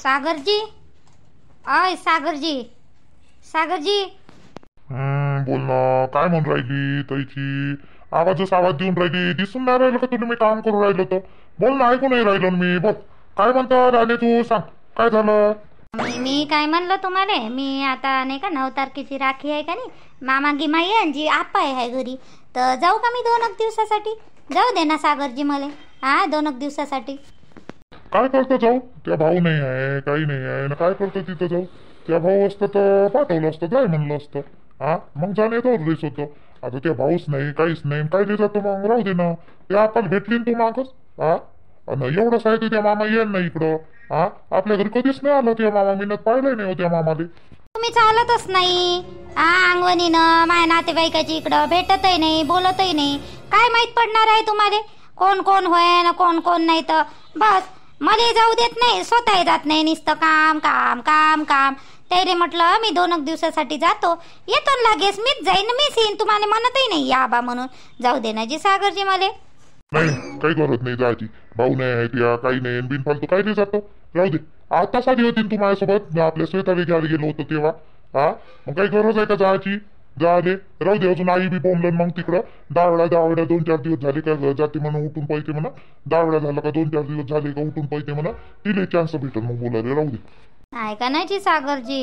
सागरजी, अय सागरजी, सागरजी. बोल ना. काय म्हणून राहिली तैची? आवाज देऊन राहिली. दिसून नाही राहिलं का तुला मी काम करू राहिलो तर? बोल ना, ऐकू नाही राहिलो मी. बोल, काय म्हणतो राणे, तू सांग काय झालं? मी काय म्हणलं तुम्हाला, मी आता नाही का 9 तारखेची राखी आहे का नाही, मामा गिमाई आहे जी आप्पा आहे घरी, तर जाऊ का मी 2 दिवसासाठी? जाऊ दे ना सागरजी मला. 2 दिवसासाठी काय करतो जाऊ? त्या भाऊ नाही आहे, काही नाही आहे ना, काय करतो तिथं जाऊ? त्या भाऊ असतं तर पाठवलं असतं, जाय म्हणलं असतं. मग जाणे रेस होतं. आता त्या भाऊच नाही, काहीच नाही, काय जातो मग? राहू दे ना. ते आपण भेटली तू मागच. एवढंच आहे, त्या मामा येईल ना इकडं. आपल्या घरी कधीच नाही आलं त्या मामा, मी पाहिलंय नाही त्या मामाले. तुम्ही चालतच नाही अंगवणीनं, माझ्या नातेवाईकाची इकडं भेटतही नाही, बोलतही नाही. काय माहित पडणार आहे तुम्हाला कोण कोण होय ना कोण कोण नाही? तर बस मला जाऊ देत नाही, स्वतः जात नाही, नुसतं काम काम काम काम. त्याने म्हटलं मी 2 दिवसासाठी जातो, येतो लगेच मीच जाईन, मीच येईन. तुम्हाला म्हणतही नाही या बा म्हणून. जाऊ दे ना जी सागरजी मला. नाही, काही गरज नाही जायची. भाऊ नाही आहे त्या, काही नाही, बिनफालतू काही नाही जातो. राहू दे. आता साधी होती तू माझ्यासोबत, आपल्या शेताला घ्यायला गेलो होतो तेव्हा. मग काही गरज आहे का जायची? जाले. राहू दे. अजून आई बी बोंबलं मग तिकडं. 10 वेळा 2-4 दिवस झाले का जाते म्हणा, उठून पैसे म्हणा. 10 वेळा झालं का 2-4 दिवस झाले का उठून पैसे म्हणा. तिला चान्स भेटल मग बोलायला. राहू दे. ऐका ना जी सागरजी,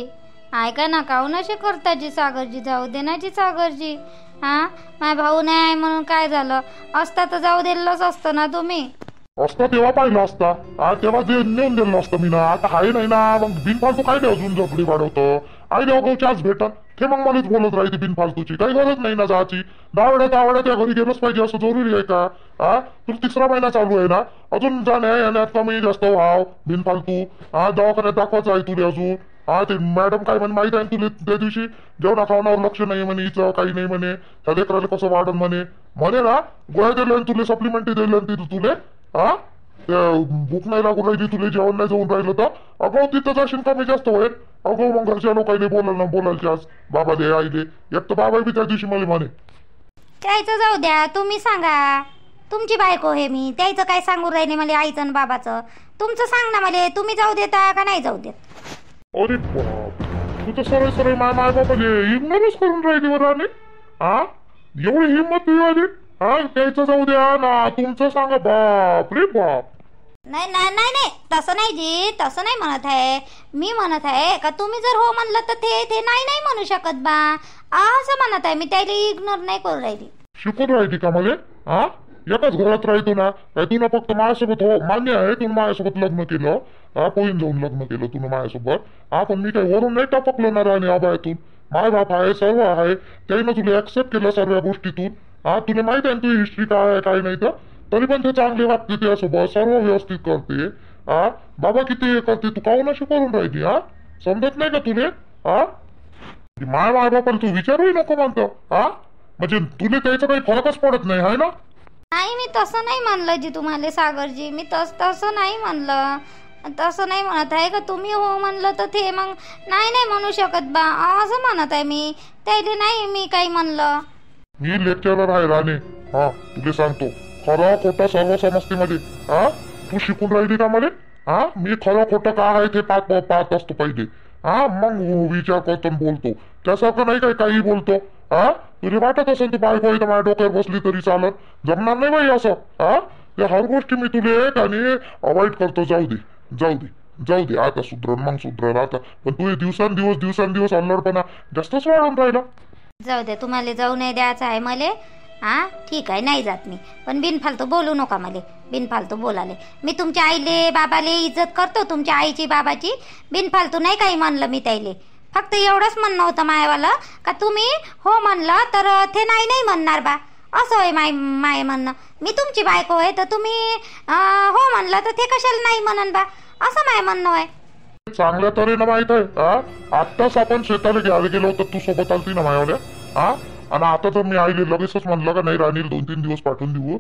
ऐका ना, काहून असे करता जी सागरजी? जाऊ दे ना जी सागरजी. माझा भाऊ नाही आहे म्हणून काय झालं असता तर जाऊ दिलंच असतं ना तुम्ही. असतं तेव्हा पाहिलं असता. तेव्हा जे नेऊन दिलं असतं मी ना. आता आहे नाही ना, मग बिनफालतू काय नाही अजून झोपडी वाढवतं. आई देवा चान्स भेटल ते मग मलाच बोलत राहते बिनफालतूची. काही गरज नाही ना जायची. 10 वेळा त्या घरी गेलंच पाहिजे असं जरुरी आहे का? तुला 3रा महिना चालू आहे ना, अजून जाणे येण्यात कमी जास्त व्हाव बिनफालतू. दवाखान्यात दाखवायचं आहे तुला अजून. ते मॅडम काय म्हणे माहित आहे तुला? त्या दिवशी जेवणा खावण्यावर लक्ष नाही म्हणे हिचं, काही नाही म्हणे. त्या लेकराला कसं वाढन म्हणे ना. गोळ्या दिल्या तुला, सप्लिमेंटरी दिल्या तिथं तुले. भूक नाही लागून राहिली तुला, जेवण नाही जाऊन राहिलं तर अगो तिथं जाशील कमी जास्त होईल. अगो मग घरच्या लोकांनी बोलायचे आज बाबा दे आईले. एक तर बाबा बी त्या दिवशी मला म्हणे. त्याचं जाऊ द्या, तुम्ही सांगा. तुमची बायको हे मी, त्याचं काय सांगू राहिले मला आईचं आणि बाबाचं? तुमचं सांग ना मला, तुम्ही जाऊ देता का नाही जाऊ देत? अरे बाप, तू तर सरळ सरळ माय बाबाले इग्नोरच करून राहिली वर राणे. एवढी हिंमत मिळाली? त्याचं जाऊ द्या ना, तुमचं सांगा. बाप रे बाप. नाही नाही नाही नाही, तसं नाही जी, तसं नाही म्हणत आहे मी. म्हणत आहे का तुम्ही जर हो म्हणलं तर ते नाही नाही म्हणू शकत बा, असं म्हणत आहे मी. त्याला इग्नोर नाही करू राहिली. शिकून राहिली का मला? एकाच घरात राहतो ना. तू ना फक्त माझ्यासोबत हो मान्य आहे, तू माझ्यासोबत लग्न केलं. पोहीन जाऊन लग्न केलं तू माझ्यासोबत. पण मी काही वरून नाही टपकलो ना राणे आबाळ्यातून. माय बाप आहे, सर्व आहे. त्यानं तुला ऍक्सेप्ट केलं सर्व गोष्टीतून. तुला माहित आहे तुझी हिस्ट्री काय आहे काय नाही तर. तरी पण ते चांगले वागते त्यासोबत, सर्व व्यवस्थित करते. बाबा किती हे करते, तू काहून अशी करून राहिली? समजत नाही का तुले? माय बापाला तू विचारूही नको म्हणतो. म्हणजे तुला त्याचा काही फरकच पडत नाही आहे ना? नाही, मी तसं नाही म्हणलं जी तुम्हाला सागरजी. मी तसं नाही म्हणलं. तसं नाही म्हणत आहे का तुम्ही हो म्हणलं तर ते मग नाही नाही म्हणू शकत बा, असं म्हणत आहे मी. त्याला नाही मी काही म्हणलं. मी लेक्चरर आहे राणे. तुला सांगतो खरं खोटं सर्व समजते मध्ये. तू शिकून राहिली का मला? मी खरं खोटं काय आहे ते पाहत असतो पहिले. मग विचार करतो बोलतो. त्यासारखं नाही काय काही बोलतो. तुला वाटत असेल तू बायको इथं माझ्या डोक्यावर बसली तरी चालत. जमणार नाही बाई असं. या हर गोष्टी मी तुला आणि अवॉइड करतो. जाऊ दे आता सुधरण मग सुधरण आता. पण तू दिवसांदिवस अल्लडपणा जास्तच वाढून राहिला. जाऊ दे, तुम्हाला जाऊ नाही द्यायचं आहे मले. ठीक आहे, नाही जात मी. पण बिनफालतू बोलू नका मला, बिनफालतू बोलाले. मी तुमच्या आईले बाबाले इज्जत करतो, तुमच्या आईची बाबाची. बिनफालतू नाही काही म्हणलं मी त्याले. फक्त एवढंच म्हणणं होतं मायवालं का तुम्ही हो म्हणलं तर ते नाही नाही म्हणणार बा, असं आहे माय म्हणणं. मी तुमची बायको आहे तर तुम्ही हो म्हणलं तर ते कशाला नाही म्हणन बा, असं माय म्हणणं आहे. चांगल्या तऱ्हेनं माहित आहे. आत्ताच आपण शेताला घ्यायला गेलो होतो, तू सोबत आलती ना मायावल्या. आणि आता तर मी आईले लगेचच म्हणलं का नाही राणीला 2-3 दिवस पाठवून देऊ.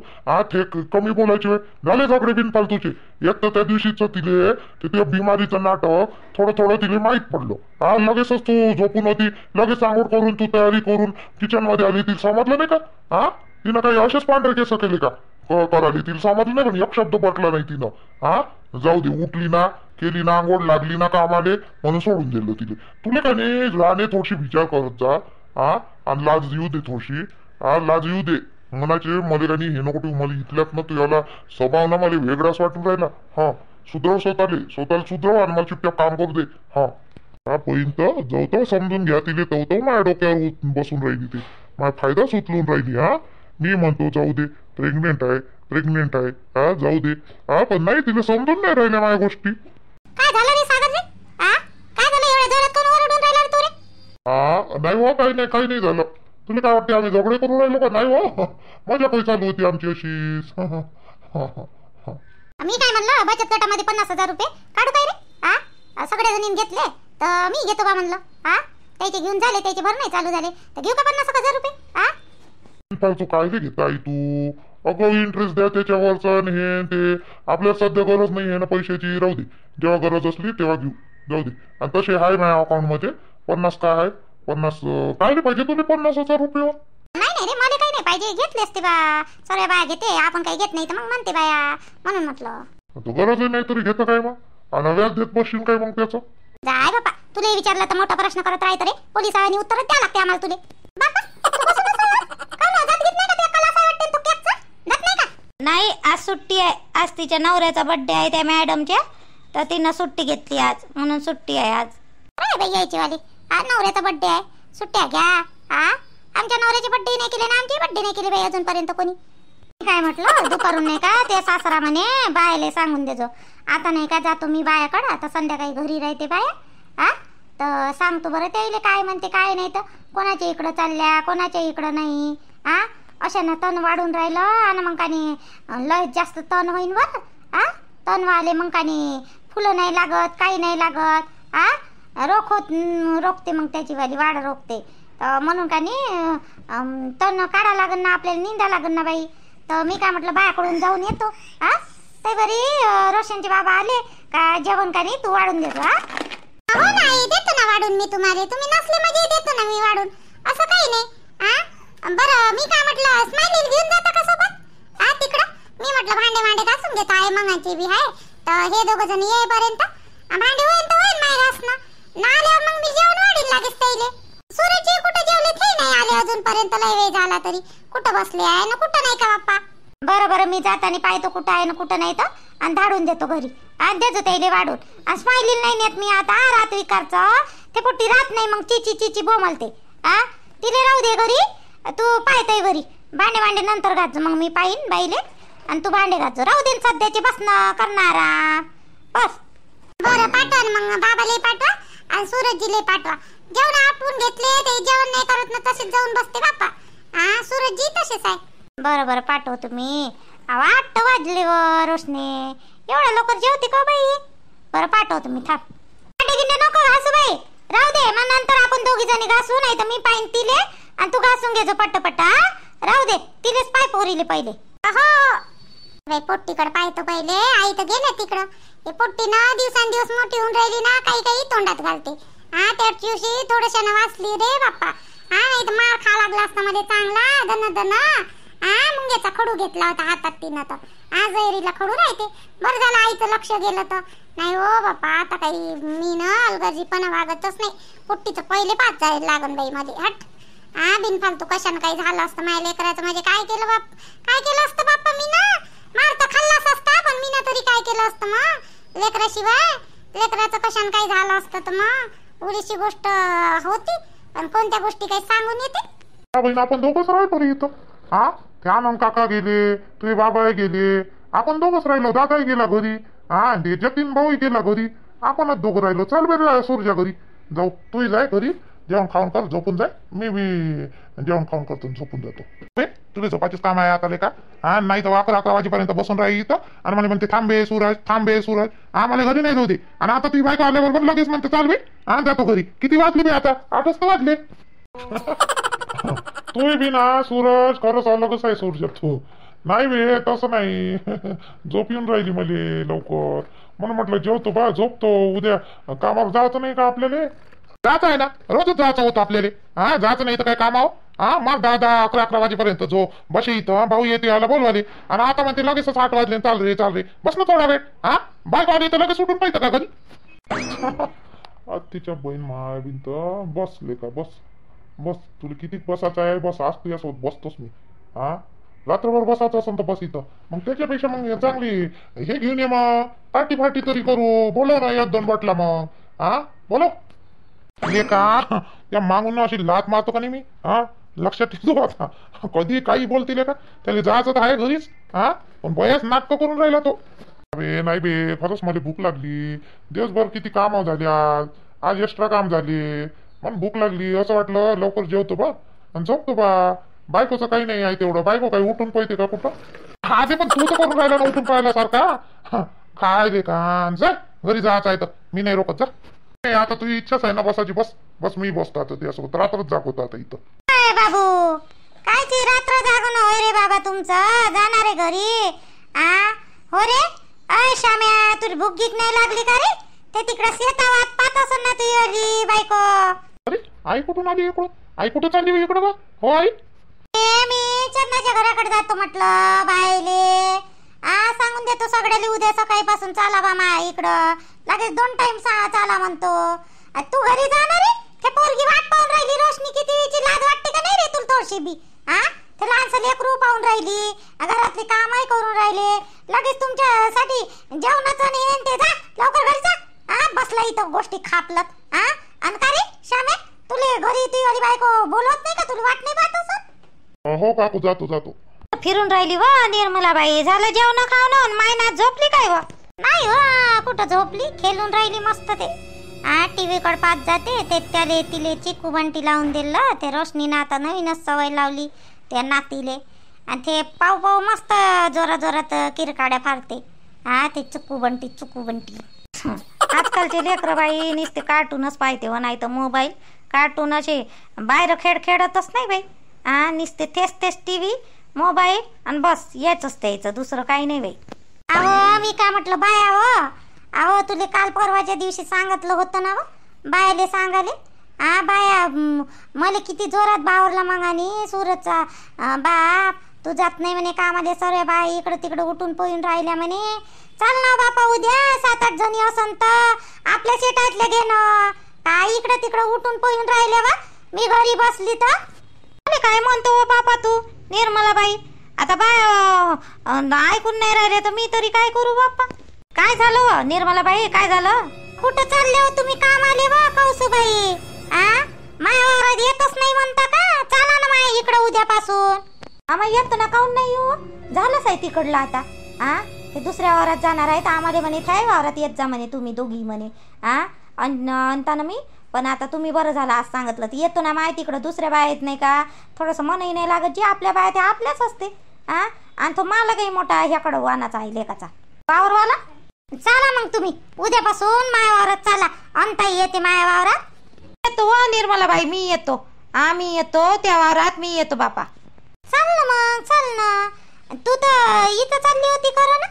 ते कमी बोलायची वेळ झाले झगडे बिनफालतूचे. एक तर त्या दिवशीच तिले ते बिमारीचं नाटक थोडं तिला माहीत पडलं. लगेचच तू झोपून होती, लगेच आंघोळ करून तू तयारी करून किचन मध्ये आली. तिला समजलं नाही का? तिनं काही असेच पांढरे केस केले का कराली? तिला समजलं नाही पण एक शब्द पटला नाही तिनं. जाऊ दे, उठली ना केली ना आंघोळ, लागली ना कामाले म्हणून सोडून दिलं तिले. तुला का नाही लहाने थोडीशी विचार करत जा. हा, आणि लाज येऊ दे थोडीशी. हा, लाज येऊ दे. म्हणाचे मला का नाही हे नको मला इथल्यात ना तू याला स्वभाव ना मला वेगळाच वाटून राहिला. हा, सुधरव स्वतःला सुधरव आणि मला चुपचाप काम करू दे. हा, पर्यंत जवळ समजून घ्या तिले, तो माझ्या डोक्यावर बसून राहिली ती, माझा फायदाच उचलून राहिली. हा, मी म्हणतो जाऊ दे, प्रेग्नेंट आहे. हा, जाऊ दे. हा, पण नाही तिला समजून नाही राहिल्या माझ्या गोष्टी. काय झालं रे सागर रे? काय झालं एवढ्या जोरात कोण ओरडून राहिला रे तू रे? नाही हो, काही नाही झालं. तुला काय वाटते आम्ही झगडे करून राहिलो का? नाही हो, मजा काही चालू होती आमची अशीच. मी काय म्हणलं, बचत गटामध्ये 50,000 रुपये काढू काय रे? सगळ्या जणींनी घेतले तर मी घेतो बा म्हणलं. त्याचे घेऊन झाले, त्याचे भर नाही चालू झाले तर घेऊ का 50,000 रुपये? तू काय ते घेता आई तू? अगं इंटरेस्ट द्या त्याच्यावरचा आणि हे ते. आपल्याला सध्या गरज नाही आहे ना पैशाची, राहू दे. जेव्हा गरज असली तेव्हा घेऊ, जाऊ दे. आणि तसे आहे माझ्या अकाउंटमध्ये 50. काय आहे 50? काय नाही पाहिजे तुला 50,000 रुपये? नाही रे, मला काही नाही पाहिजे. घेतले असते बा, सर्व बाया घेते, आपण काही घेत नाही तर मग म्हणते बाया, म्हणून म्हटलं. तू गरज नाही तरी घेतं काय मग? आणि व्याज देत बसशील काय मग त्याचं? जाय बापा, तुला विचारलं तर मोठा प्रश्न करत राहत रे. पोलिसांनी उत्तर द्या लागते आम्हाला तुले. नाही, आज सुट्टी आहे. आज तिच्या नवऱ्याचा बर्थडे आहे त्या मॅडमच्या, तर तिनं सुट्टी घेतली आज, म्हणून सुट्टी आहे आज. अरे बाई यायची वाली, आज नवऱ्याचा बर्थडे आहे, सुट्ट्या घ्या. आमच्या नवऱ्याची बर्थडे नाही केली ना, आमची बर्थडे नाही केली बाई अजूनपर्यंत कोणी. काय म्हटलं दुपारून नाही का ते सासरा म्हणे बायले सांगून देजो. आता नाही का जातो मी बायाकडं, आता संध्याकाळी घरी राहते बाया. तर सांगतो बरं त्याला काय म्हणते काय नाही, तर कोणाच्या इकडं चालल्या कोणाच्या इकडं नाही. अशानं तण वाढून राहिलं आणि मग कानी लय जास्त तण होईन वर. तण वाले मग कानी फुलं नाही लागत, काही नाही लागत. रोखते मग त्याची वाली वाढ रोखते. म्हणून कानी तण काढा लागन ना, आपल्याला निंदा लागन ना बाई. तर मी काय म्हटलं बायाकडून जाऊन येतो. ते बरी रोशनचे बाबा आले का जेवण कानी तू वाढून देतो. हो नाही, देतो ना वाढून मी तुम्हाला. तुम्ही नसले म्हणजे देतो ना मी वाढून, असं काही नाही. बरं मी काय म्हटलं, स्माइली घेऊन जाता का सोबत तिकडं? मी म्हटलं भांडे घासून घेता आहे, मंगाची बी आहे. तर हे दोघं जण येईपर्यंत भांडे होईन तर होईन माय घासणं ना. आल्यावर मग मी जेवण वाढील लागेच त्याले. सूरजची कुठं जेवले ते नाही आले अजूनपर्यंत. लय वेळ झाला तरी कुठं बसले आहे ना कुठं नाही का बाप्पा? बरं मी जाताना पाहतो कुठं आहे ना कुठं नाही, तर आणि धाडून देतो घरी. देतो त्याले वाढून. स्माइली नाही नेत मी आता. रात विकारचं ते कुठे राहत नाही, मग चिची बोमलते. तिले राहू दे घरी, तू पाहतोय घरी. भांडे नंतर घालतो, मग मी पाहिन बाईले आणि तू भांडे घालतो. राहू दे सध्याचे बसणं करणारा बस. बरं पाठवा मग, बाबाले पाठवा आणि सूरजजीले पाठवा. जेवण आटवून घेतले ते जेवण नाही करत ना, तसेच जाऊन बसते बाप्पा. सूरजजी तसेच आहे. बरं पाठवतो मी. 8 वाजले व रोशने, एवढ्या लवकर जेवते का बाई? बरं पाठवतो मी, थांब. भांडे नको घासू बाई, राहू दे. मग नंतर आपण दोघी जणी घासू, नाही तर मी पाहिन तिले आणि तू घासून घ्यायचं पट्ट. राहू दे, तिलेच पाय पोरीले पहिले. हो पोट्टीकडे पाहतो पहिले. आई तर गेले तिकडं. हे पोट्टी ना दिवसांदिवस मोठी होऊन राहिली ना, काही तोंडात घालते. त्या दिवशी थोडशानं वाचली रे बाप्पा. नाही तर मार खा लागला असता मध्ये चांगला दन. मुंग्याचा खडू घेतला होता हातात तिनं, तर जैरीला खडू राहते. बरं झालं आईचं लक्ष गेलं तर. नाही हो बाप्पा, आता काही मी ना अलगर्जीपणा वागतच नाही. पोट्टीचं पहिले पाच जायला लागन बाई मध्ये. हट. बिनफालतू कशानं काही झालं असतं माझ्या लेकराचं. म्हणजे काय केलं असतं बाप्पा मी ना? मार तर खाल्लाच असता, पण मी ना तरी काय केलं असतं मग लेकराशिवाय? लेकराचं कशानं काही झालं असतं तर मग उडीची गोष्ट होती, पण कोणत्या गोष्टी काही सांगून येते? बहीण आपण दोघंच राहतो रे इथं. ते आनंद काका गेले, तुझे बाबा गेले, आपण दोघंच राहिलो. दादाही गेला घरी. ते जतीन भाऊही गेला घरी. आपणच दोघं राहिलो. चल बरं सूरजा घरी जाऊ. तूही जाय घरी, जेवण खाऊन कर, झोपून जाय. मी जेवण खाऊन करतो, झोपून जातो. तुला झोपाचीच काम आहे आता लेका. नाही तर 11 वाजेपर्यंत बसून राही इथं आणि मला म्हणते थांबे सूरज. मला घरी नाही जाऊ दे. आणि आता ती बायको आल्याबरोबर लगेच म्हणते चाल बे. जातो घरी. किती वाजले बे आता? 8 वाजले. तू बी ना सूरज खरंच अलगच आहे सूरज तू. नाही बे तसं नाही. झोप येऊन राहिली मले लवकर, म्हणून म्हटलं जेवतो बा, झोपतो. उद्या कामावर जायचं नाही का आपल्याला? जायचं आहे ना, रोजच जायचं होतं आपल्याला. जायचं नाही तर काय कामावर? हा मग 10-11 वाजेपर्यंत जो बसे इथं भाऊ येते याला बोलवाले आणि आता म्हणते लगेच 8 वाजले चाल रे बस ना थोडा वेळ. हा बायको आली तर लगेच उठून पाहिजे का घरी? तिच्या बहीण माय बिनत बसले का बस तुला किती बसायचं आहे बस आज तुझ्यासोबत बसतोच मी. हा रात्रभर बसायचं असं तर बस इथं मग त्याच्यापेक्षा मग चांगली हे घेऊन ये मग पार्टी तरी करू बोलव ना 1-2 बाटला मग. हा बोलो हे का या मागून अशी लात मारतो का नाही मी. हा लक्षात ठेवतो आता कधी काही बोलतील का त्याला जायचं तर आहे घरीच. हा पण बयाच नाटकं करून राहिला तो. बे नाही बे खरंच मला भूक लागली दिवसभर किती काम झाली आज एक्स्ट्रा काम झाले मला भूक लागली असं वाटलं लवकर जेवतो बा आणि झोपतो बा. बायकोचं काही नाही आहे तेवढं बायको काही उठून पाहिजे का कुठं. हा ते पण तू तर करून राहिला ना उठून पाहायला सारखा काय रे का जा घरी जायचं आहे तर मी नाही रोखत जा. आता तुझी इच्छाच आहे ना बसायची बस मी बसतो आता त्यासोबत रात्रच जागवतो आता इथं. काय बाबू कायची रात्र जागून होय रे बाबा तुमचं जाणार आहे घरी. हो रे अय श्याम्या तुला भूक गीत नाही लागली का रे? ते तिकडे शेतावात पाहत असेल ना तुझी बायको. अरे आई कुठून आली इकडं? आई कुठं चालली इकडं बा? हो आई मी चंदाच्या घराकडे जातो म्हटलं बायले. सांगून देतो सगळ्याला उद्या सकाळीपासून चाला बा मा इकडं लगेच 2 टाइम चाला म्हणतो. तू घरी जाणार रे? ते पोरगी वाट पाहून राहिली रोशनी किती वेळची लाज वाटते का नाही रे तुला थोडीशी बी? ते लहानसं लेकरू पाहून राहिली घरातली कामही करून राहिले लगेच तुमच्यासाठी जेवणाचं नाही ते जा लवकर घरी जा. बसला इथं गोष्टी खापलत. आणि का रे श्यामे तुले घरी तुझी बायको बोलवत नाही का? तुला वाट नाही पाहत असं? हो काकू जातो फिरून राहिली व निर्मलाबाई. झालं जेवण खावणं मायना झोपली काय व? नाही व कुठं झोपली खेळून राहिली मस्त. ते टीव्ही कडे पाहत जाते ते त्याले तिले चिकू बंटी लावून दिलं. ते रोशनीनं आता नवीनच सवय लावली त्या नातीले आणि ते पाव मस्त जोरात किरकाड्या फारते. ते चुकू बंटी आजकालचे लेकरं बाई नुसते कार्टूनच पाहते व नाही तर मोबाईल. कार्टून असे बाहेर खेळतच नाही बाई. नुसते तेच टीव्ही मोबाईल आणि बस याच त्याचं दुसरं काही नाही बाई. अहो मी काय म्हटलं बाया अहो तुले काल परवाच्या दिवशी सांगितलं होतं ना बायाले सांगाले. बाया मला किती जोरात बावरला मग आणि सूरजचा बाप तू जात नाही म्हणे कामाले सर्व बाई इकडं तिकडं उठून पळून राहिल्या म्हणे. चाल ना बापा उद्या 7-8 जणी असन तर आपल्या शेतातले घेणं काय इकडं तिकडं उठून पळून राहिल्या बा. मी घरी बसली तर काय म्हणतो बापा तू निर्मलाबाई. आता बाय ऐकून नाही राहिले तर मी तरी काय करू बाप्पा. काय झालं निर्मलाबाई काय झालं? कुठं चालले हो तुम्ही कामाले वा कौसुबाई? मायावर येतच नाही म्हणता का? चला ना माय इकडं उद्यापासून. आम्हाला येतो ना काऊन नाही येऊ? झालंच आहे तिकडलं आता. ते दुसऱ्या वावरात जाणार आहे तर आम्हाला म्हणे त्या वावरात येत जा म्हणे तुम्ही दोघी म्हणे. आणता ना मी पण आता तुम्ही बरं झालं आज सांगितलं तर येतो ना माय तिकडं. दुसऱ्या बाया येत नाही का? थोडंसं मनही नाही लागत. जे आपल्या बाया ते आपल्याच असते. आणि तो मला काही मोठा ह्याकडं वानाचा आहे लेकाचा वावरवाला. चला मग तुम्ही उद्यापासून माया वावरात चला. अंता येते माया वावरात. येतो निर्मलाबाई मी येतो. मी येतो त्या वावरात मी येतो बापा. चल ना मग चल ना. तू तर इथं चालली होती खरं ना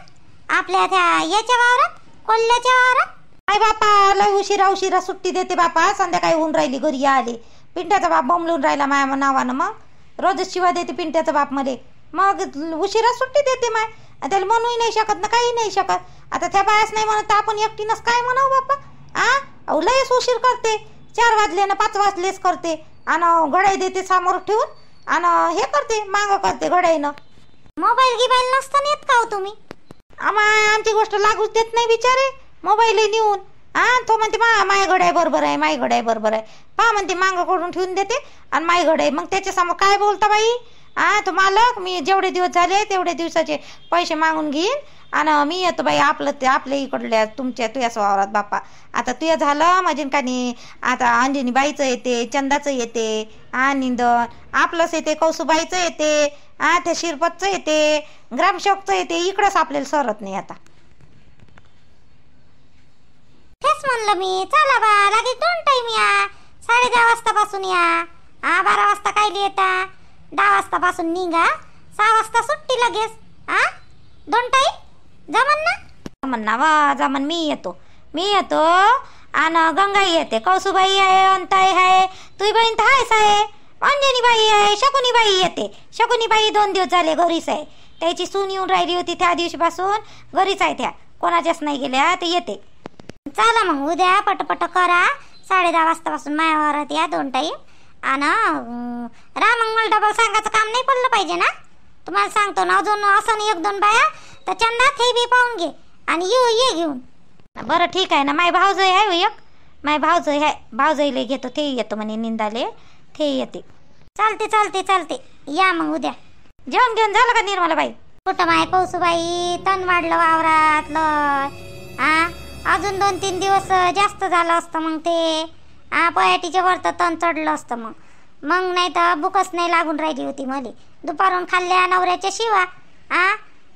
आपल्या त्या याच्या वावरात कोल्ह्याच्या वावरात. आई बापा लय उशिरा सुट्टी देते बापा. संध्याकाळी होऊन राहिली घरी आले. पिंट्याचा बाप बोंबलून राहिला माया नावानं. मग रोजच शिवा देते पिंट्याचा बाप मध्ये. मग उशिरा सुट्टी देते माय. त्याला म्हणूही नाही शकत ना काही नाही शकत. आता त्या बायास नाही म्हणत आपण एकटीनच काय म्हणावं बापा. लयच उशीर करते. 4 वाजले ना 5 वाजलेच करते आणि घड्याई देते समोर ठेवून आणि हे करते मांग करते घड्याईनं. मोबाईल गिबाईल नसताना येत का हो तुम्ही? आमची गोष्ट लागूच देत नाही बिचारे. मोबाईल नेऊन तो म्हणते माय घड्याई बरोबर आहे माय घड्याई बरोबर आहे. पहा म्हणते मांग करून ठेवून देते आणि माय घड्याई. मग त्याच्या समोर काय बोलता बाई. तो मालक मी जेवढे दिवस झाले तेवढे दिवसाचे पैसे मागून घेईन आणि मी येतो बाई आपल्या इकडल्या तुझ्या वावरात बापा. आता तुझ्या झालं माझे का नाही. आता अंजनी बाईचं येते चंदाचं येते निंदन आपलंच येते कौसुबाईचं येते त्या शिरपतचं येते ग्रामसेवकचं येते. इकडंच आपल्याला सरत नाही आता. तेच म्हणलं मी चला बा लगेच 2 टाइम या. 10:30 वाजतापासून या. 12 वाजता काय येता 10 वाजतापासून निघा. 6 वाजता सुट्टी लगेच. 2 टाइम जमन ना? जमन ना वा जमन. मी येतो आणि गंगाई येते कौसुबाई आहे अंताई आहे तुझी बहीण तर आहेच आहे. अंजनीबाई आहे, शकुनीबाई येते. शकुनीबाई 2 दिवस झाले घरीच आहे. त्याची सून येऊन राहिली होती त्या दिवशीपासून घरीच आहे. त्या कोणाच्याच नाही गेल्या, ते येते. चला मग उद्या पटपट करा. 10:30 वाजतापासून मायावरात या 2 टाईम. आणि मग मला डबल सांगायचं काम नाही पडलं पाहिजे ना. तुम्हाला सांगतो ना, अजून असं नाही 1-2 बाया तर चंदा ते बी पाहून घे आणि ये घेऊन. बरं ठीक आहे ना. माय भाऊजय आहे एक, माय भाऊजय आहे. भाऊजईले घेतो, ते येतो म्हणे निंदाले, ते येते. चालते या मग उद्या. जेवण घेऊन झालं का निर्मलाबाई? कुठं माय कौसूबाई, तण वाढलं वावरातलं. अजून 2-3 दिवस जास्त झालं असतं मग ते पयाटीच्या वर तर तण चढलं असतं. मग नाही तर भूकच नाही लागून राहिली होती मला. दुपारून खाल्ल्या नवऱ्याच्या शिवा.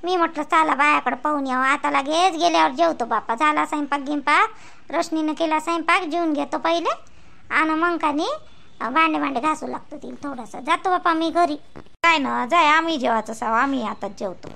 मी म्हटलं चला बायाकडे पाहून यावं. आता लगेच गेल्यावर जेवतो बापा. झाला स्वयंपाक गिंपाक, रोशनीनं केला स्वयंपाक, जेवून घेतो पहिले आणि मग का नाही भांडे घासू लागतो तिला थोडंसं. जातो बापा मी घरी. काय ना जाय, आम्ही जेवायचं सावं, आम्ही आताच जेवतो.